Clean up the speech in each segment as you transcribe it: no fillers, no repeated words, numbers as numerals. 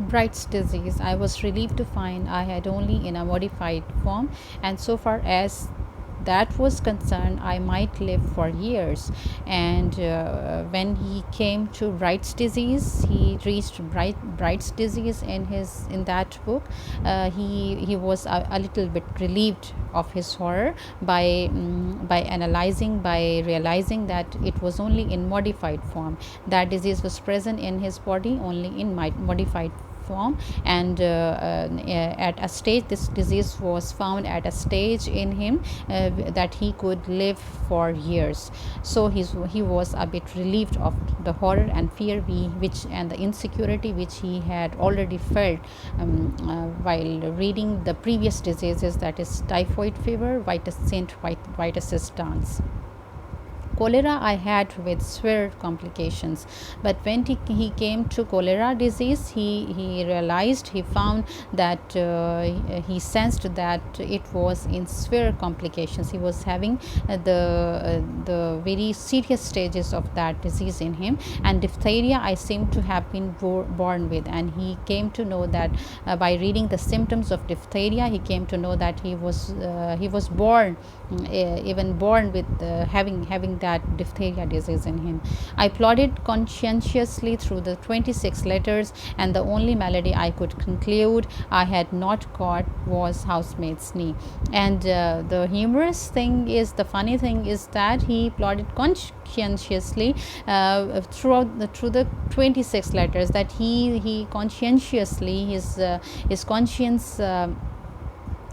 Bright's disease, I was relieved to find I had only in a modified form, and so far as that was concerned, I might live for years. And when he came to Bright's disease, he reached Bright's disease in that book. He was a little bit relieved of his horror by analyzing, by realizing that it was only in modified form. That disease was present in his body only in modified form, and at a stage, this disease was found at a stage in him that he could live for years. So he was a bit relieved of the horror and fear which and the insecurity which he had already felt while reading the previous diseases, that is typhoid fever, vitis dance. Cholera I had with severe complications, but when he came to cholera disease, he realized, he found that he sensed that it was in severe complications. He was having the very serious stages of that disease in him, and diphtheria I seem to have been born with. And he came to know that by reading the symptoms of diphtheria, he came to know that he was born, even born with having that diphtheria disease in him. I plodded conscientiously through the 26 letters, and the only malady I could conclude I had not caught was housemaid's knee. And the humorous thing is, the funny thing is that he plodded conscientiously through the 26 letters, that he conscientiously, his conscience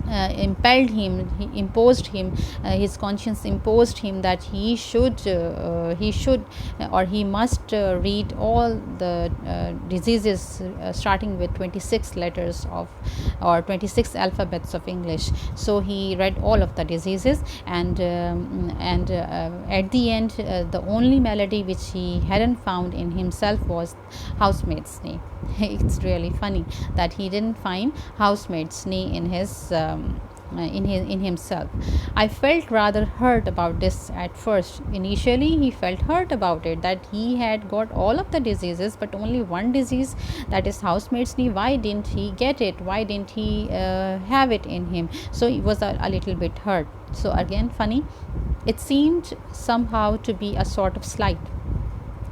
impelled him, his conscience imposed him that he should or he must read all the diseases starting with 26 letters of, or 26 alphabets of English. So he read all of the diseases, and at the end, the only malady which he hadn't found in himself was housemaid's knee. It's really funny that he didn't find housemaid's knee in himself. I felt rather hurt about this at first. Initially, he felt hurt about it, that he had got all of the diseases, but only one disease, that is housemaid's knee. Why didn't he get it? Why didn't he have it in him? So he was a little bit hurt. So again, funny. It seemed somehow to be a sort of slight.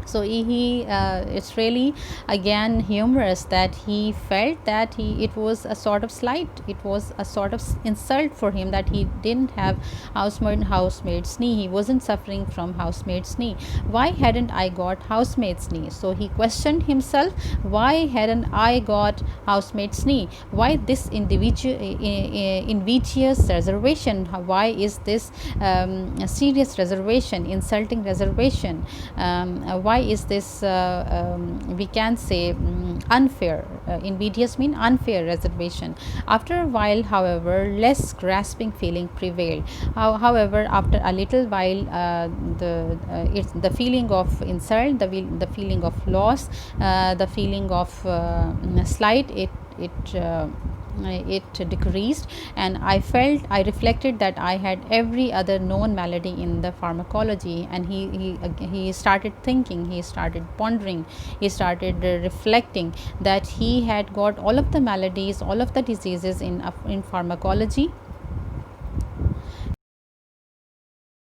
So it's really again humorous that he felt that it was a sort of slight, it was a sort of insult for him that he didn't have housemaid's knee. He wasn't suffering from housemaid's knee. Why hadn't I got housemaid's knee? So he questioned himself, why hadn't I got housemaid's knee? Why this invidious reservation? Why is this serious reservation, insulting reservation? Why is this we can say unfair? Invidious mean unfair reservation. After a while, however, less grasping feeling prevailed. However, after a little while, the feeling of insult, the feeling of loss, the feeling of slight, it decreased, and I reflected that I had every other known malady in the pharmacology. And he started thinking, he started pondering, he started reflecting that he had got all of the maladies, all of the diseases in pharmacology.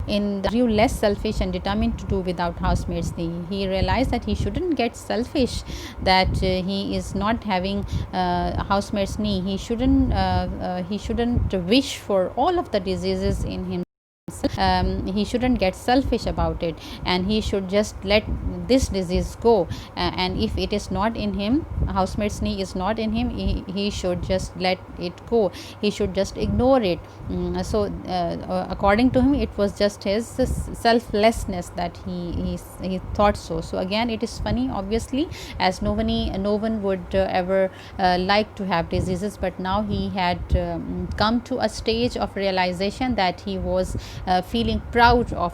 Grew less selfish and determined to do without housemaid's knee. He realized that he shouldn't get selfish, that he is not having housemaid's knee. He shouldn't wish for all of the diseases in him. He shouldn't get selfish about it, and he should just let this disease go. And if it is not in him, housemaid's knee is not in him, he should just let it go. He should just ignore it. So according to him, it was just his selflessness that he thought so. So again, it is funny, obviously, as no one would ever like to have diseases, but now he had come to a stage of realization that he was feeling proud of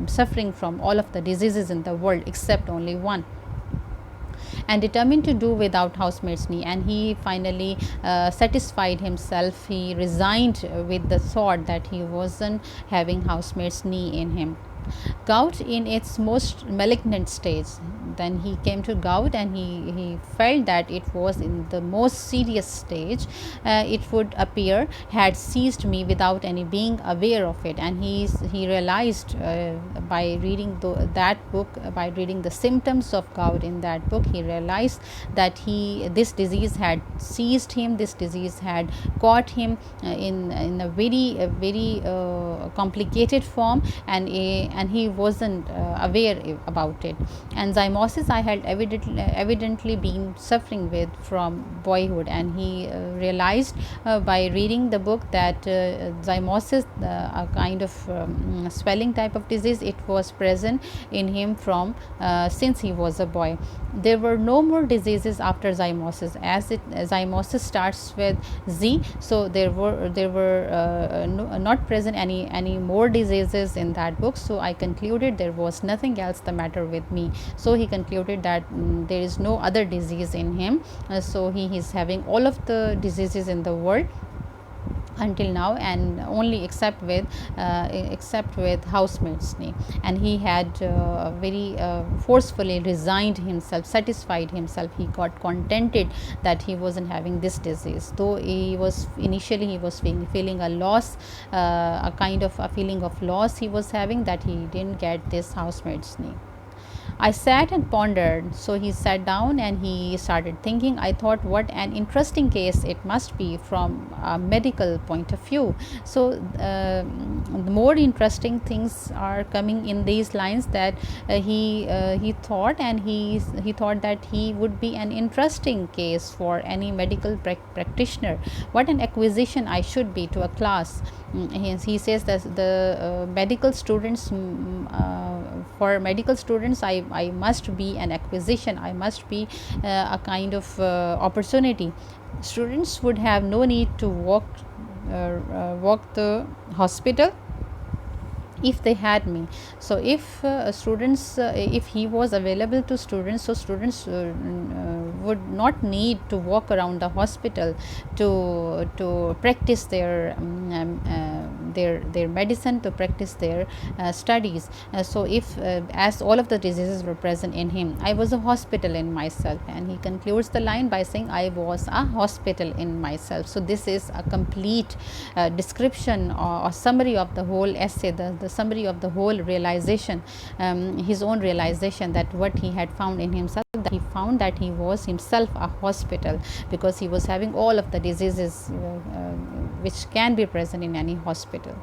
suffering from all of the diseases in the world except only one, and determined to do without housemaid's knee. And he finally satisfied himself. He resigned with the thought that he wasn't having housemaid's knee in him. Gout in its most malignant stage, then he came to gout, and he felt that it was in the most serious stage. It would appear had seized me without any being aware of it, and he realized by reading that book, by reading the symptoms of gout in that book, he realized that this disease had seized him, this disease had caught him in a very complicated form, and he wasn't aware about it. And zymosis I had evidently been suffering with from boyhood, and he realized by reading the book that zymosis, a kind of swelling type of disease, it was present in him from since he was a boy. There were no more diseases after zymosis, as zymosis starts with Z, so there were not present any more diseases in that book. So I concluded there was nothing else the matter with me. So he concluded that there is no other disease in him. So he is having all of the diseases in the world until now, and only except with housemaid's knee. And he had very forcefully resigned himself, satisfied himself. He got contented that he wasn't having this disease, though he was feeling a loss, a kind of a feeling of loss he was having, that he didn't get this housemaid's knee. I sat and pondered. So he sat down and he started thinking. I thought, what an interesting case it must be from a medical point of view. So the more interesting things are coming in these lines, that he thought, and he thought that he would be an interesting case for any medical practitioner. What an acquisition I should be to a class. He says that the medical students, for medical students, I must be an acquisition, I must be a kind of opportunity. Students would have no need to walk the hospital if they had me. So if students, if he was available to students, so students would not need to walk around the hospital to practice their medicine, to practice their studies. So if as all of the diseases were present in him, I was a hospital in myself. And he concludes the line by saying, I was a hospital in myself. So this is a complete description or summary of the whole essay, the summary of the whole realization, his own realization, that what he had found in himself, that he found that he was himself a hospital, because he was having all of the diseases which can be present in any hospital.